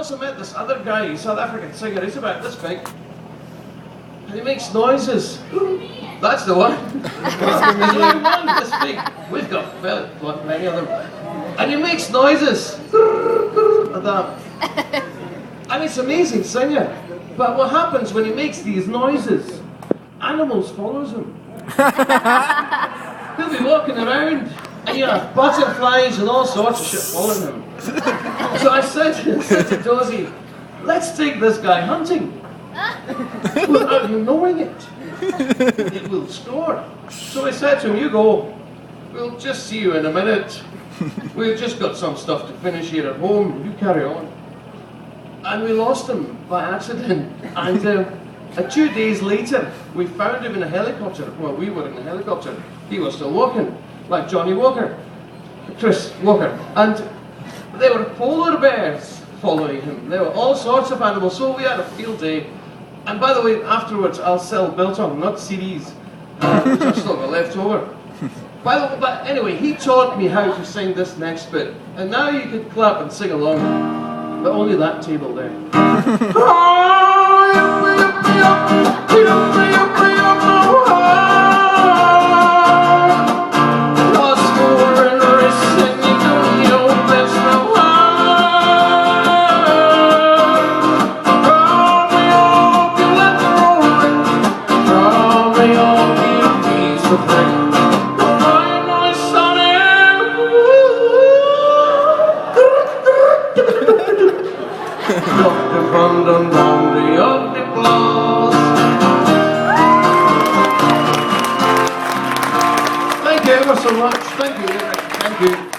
also met this other guy, South African singer. He's about this big. And he makes noises. That's the one. This big. We've got many of them. And he makes noises. Like that. And it's amazing singer. But what happens when he makes these noises? Animals follows him. He'll be walking around and you have butterflies and all sorts of shit following him. So I said to Dozy, let's take this guy hunting. Without him knowing it. It will score. So I said to him, you go, we'll just see you in a minute. We've just got some stuff to finish here at home, you carry on. And we lost him by accident. And 2 days later, we found him in a helicopter. Well, we were in a helicopter. He was still walking, like Johnny Walker, Chris Walker. And there were polar bears following him. There were all sorts of animals. So we had a field day. And by the way, afterwards, I'll sell Biltong, not CDs, which I've still got left over. But anyway, he taught me how to sing this next bit. And now you can clap and sing along. But only that table there. Thank you ever so much. Thank you.